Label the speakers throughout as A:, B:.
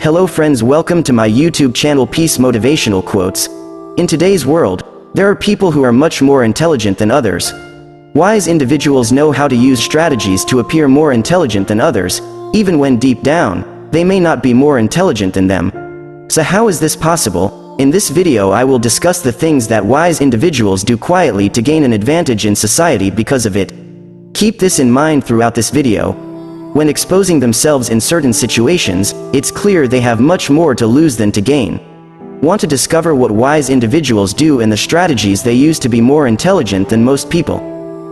A: Hello friends, welcome to my YouTube channel Peace Motivational Quotes. In today's world, there are people who are much more intelligent than others. Wise individuals know how to use strategies to appear more intelligent than others, even when deep down, they may not be more intelligent than them. So how is this possible? In this video I will discuss the things that wise individuals do quietly to gain an advantage in society because of it. Keep this in mind throughout this video. When exposing themselves in certain situations, it's clear they have much more to lose than to gain. Want to discover what wise individuals do and the strategies they use to be more intelligent than most people?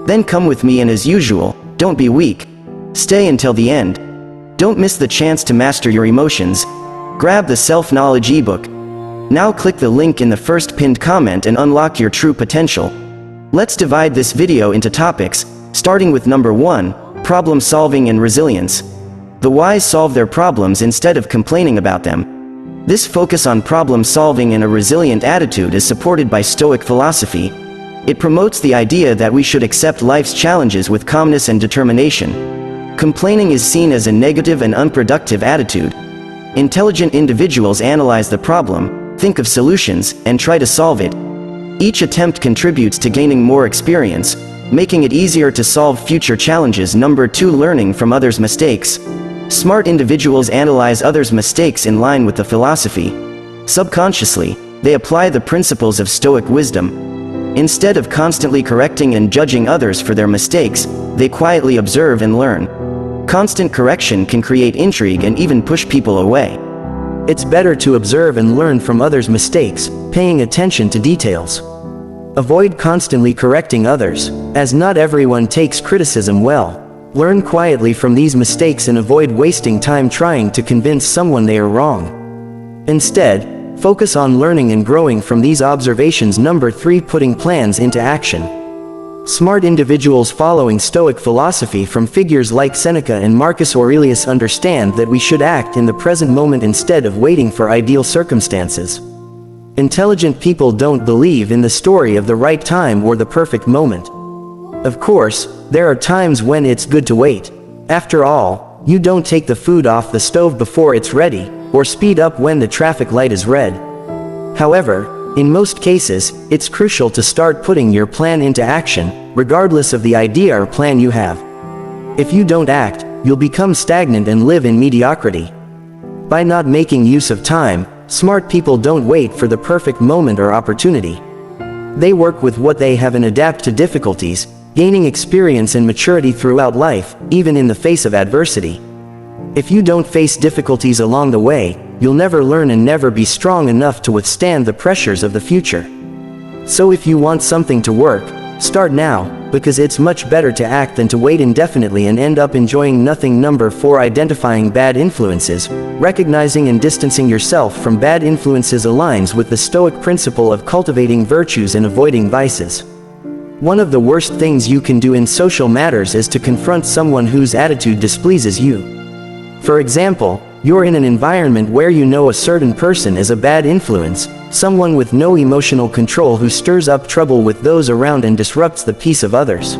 A: Then come with me, and as usual, don't be weak. Stay until the end. Don't miss the chance to master your emotions. Grab the self-knowledge ebook. Now click the link in the first pinned comment and unlock your true potential. Let's divide this video into topics, starting with number 1. Problem solving and resilience. The wise solve their problems instead of complaining about them. This focus on problem solving and a resilient attitude is supported by Stoic philosophy. It promotes the idea that we should accept life's challenges with calmness and determination. Complaining is seen as a negative and unproductive attitude. Intelligent individuals analyze the problem, think of solutions, and try to solve it. Each attempt contributes to gaining more experience, making it easier to solve future challenges. Number 2. Learning from others' mistakes. Smart individuals analyze others' mistakes in line with the philosophy. Subconsciously, they apply the principles of Stoic wisdom. Instead of constantly correcting and judging others for their mistakes, they quietly observe and learn. Constant correction can create intrigue and even push people away. It's better to observe and learn from others' mistakes, paying attention to details. Avoid constantly correcting others, as not everyone takes criticism well. Learn quietly from these mistakes and avoid wasting time trying to convince someone they are wrong. Instead, focus on learning and growing from these observations. Number 3. Putting plans into action. Smart individuals following Stoic philosophy from figures like Seneca and Marcus Aurelius understand that we should act in the present moment instead of waiting for ideal circumstances. Intelligent people don't believe in the story of the right time or the perfect moment. Of course, there are times when it's good to wait. After all, you don't take the food off the stove before it's ready, or speed up when the traffic light is red. However, in most cases, it's crucial to start putting your plan into action, regardless of the idea or plan you have. If you don't act, you'll become stagnant and live in mediocrity. By not making use of time, smart people don't wait for the perfect moment or opportunity. They work with what they have and adapt to difficulties, gaining experience and maturity throughout life, even in the face of adversity. If you don't face difficulties along the way, you'll never learn and never be strong enough to withstand the pressures of the future. So if you want something to work, start now, because it's much better to act than to wait indefinitely and end up enjoying nothing. Number 4. Identifying bad influences. Recognizing and distancing yourself from bad influences aligns with the Stoic principle of cultivating virtues and avoiding vices. One of the worst things you can do in social matters is to confront someone whose attitude displeases you. For example, you're in an environment where you know a certain person is a bad influence, someone with no emotional control who stirs up trouble with those around and disrupts the peace of others.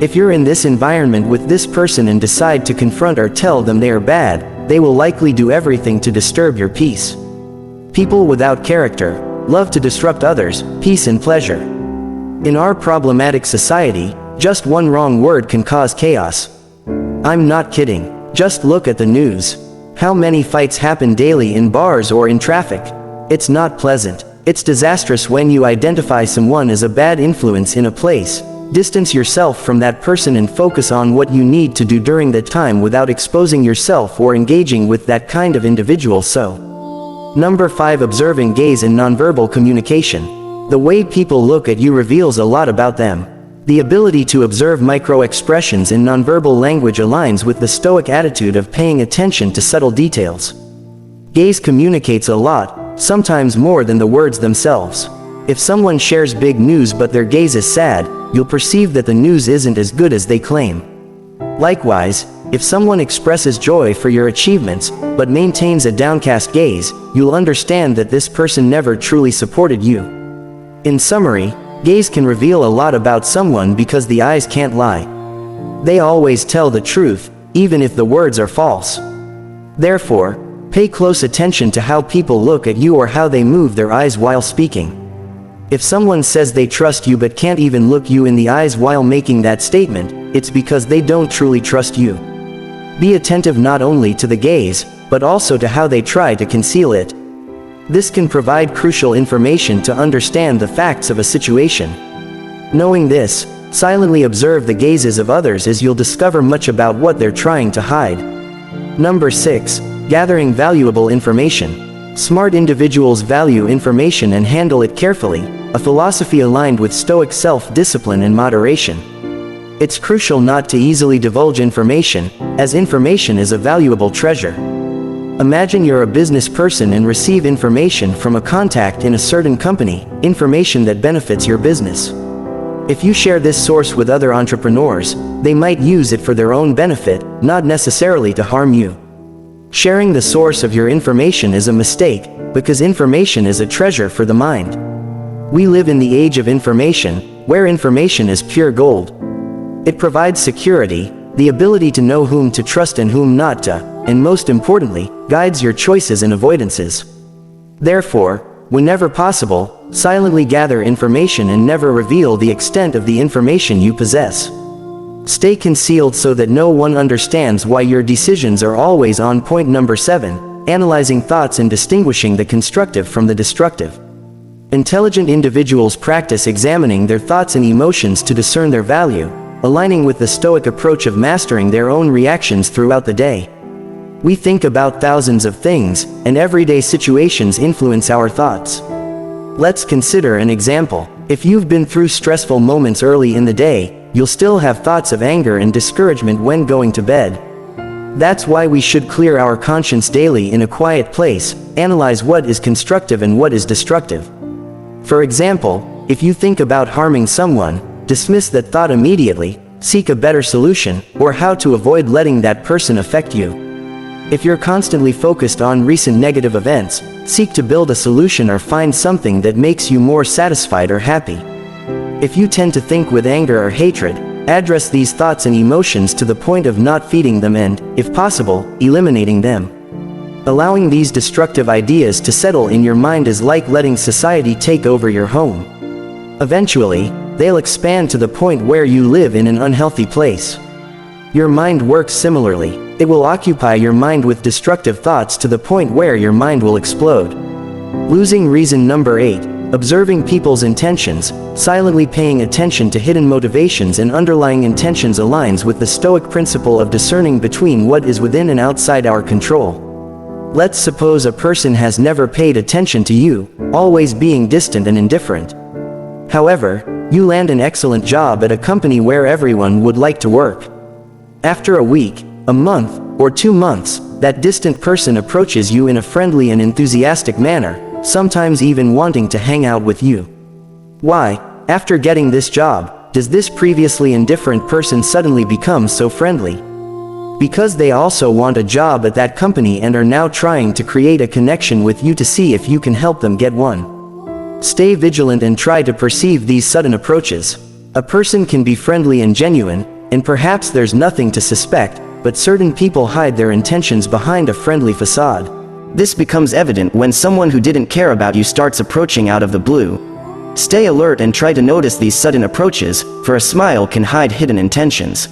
A: If you're in this environment with this person and decide to confront or tell them they are bad, they will likely do everything to disturb your peace. People without character love to disrupt others' peace and pleasure. In our problematic society, just one wrong word can cause chaos. I'm not kidding. Just look at the news. How many fights happen daily in bars or in traffic? It's not pleasant. It's disastrous when you identify someone as a bad influence in a place. Distance yourself from that person and focus on what you need to do during that time without exposing yourself or engaging with that kind of individual. Number 5. Observing gaze and nonverbal communication. The way people look at you reveals a lot about them. The ability to observe micro-expressions in nonverbal language aligns with the Stoic attitude of paying attention to subtle details. Gaze communicates a lot, sometimes more than the words themselves. If someone shares big news but their gaze is sad, you'll perceive that the news isn't as good as they claim. Likewise, if someone expresses joy for your achievements, but maintains a downcast gaze, you'll understand that this person never truly supported you. In summary, gaze can reveal a lot about someone because the eyes can't lie. They always tell the truth, even if the words are false. Therefore, Pay close attention to how people look at you or how they move their eyes while speaking. If someone says they trust you but can't even look you in the eyes while making that statement, it's because they don't truly trust you. Be attentive not only to the gaze, but also to how they try to conceal it. This can provide crucial information to understand the facts of a situation. Knowing this, silently observe the gazes of others as you'll discover much about what they're trying to hide. Number 6. Gathering valuable information. Smart individuals value information and handle it carefully, a philosophy aligned with Stoic self-discipline and moderation. It's crucial not to easily divulge information, as information is a valuable treasure. Imagine you're a business person and receive information from a contact in a certain company, information that benefits your business. If you share this source with other entrepreneurs, they might use it for their own benefit, not necessarily to harm you. Sharing the source of your information is a mistake, because information is a treasure for the mind. We live in the age of information, where information is pure gold. It provides security, the ability to know whom to trust and whom not to, and most importantly, guides your choices and avoidances. Therefore, whenever possible, silently gather information and never reveal the extent of the information you possess. Stay concealed so that no one understands why your decisions are always on point. Number 7. Analyzing thoughts and distinguishing the constructive from the destructive. Intelligent individuals practice examining their thoughts and emotions to discern their value, aligning with the Stoic approach of mastering their own reactions throughout the day. We think about thousands of things, and everyday situations influence our thoughts. Let's consider an example. If you've been through stressful moments early in the day, you'll still have thoughts of anger and discouragement when going to bed. That's why we should clear our conscience daily in a quiet place, analyze what is constructive and what is destructive. For example, if you think about harming someone, dismiss that thought immediately, seek a better solution, or how to avoid letting that person affect you. If you're constantly focused on recent negative events, seek to build a solution or find something that makes you more satisfied or happy. If you tend to think with anger or hatred, address these thoughts and emotions to the point of not feeding them and, if possible, eliminating them. Allowing these destructive ideas to settle in your mind is like letting society take over your home. Eventually, they'll expand to the point where you live in an unhealthy place. Your mind works similarly. It will occupy your mind with destructive thoughts to the point where your mind will explode. Losing reason. Number 8. Observing people's intentions. Silently paying attention to hidden motivations and underlying intentions aligns with the Stoic principle of discerning between what is within and outside our control. Let's suppose a person has never paid attention to you, always being distant and indifferent. However, you land an excellent job at a company where everyone would like to work. After a week, a month, or 2 months, that distant person approaches you in a friendly and enthusiastic manner, sometimes even wanting to hang out with you. Why, after getting this job, does this previously indifferent person suddenly become so friendly? Because they also want a job at that company and are now trying to create a connection with you to see if you can help them get one. Stay vigilant and try to perceive these sudden approaches. A person can be friendly and genuine, and perhaps there's nothing to suspect, but certain people hide their intentions behind a friendly facade. This becomes evident when someone who didn't care about you starts approaching out of the blue. Stay alert and try to notice these sudden approaches, for a smile can hide hidden intentions.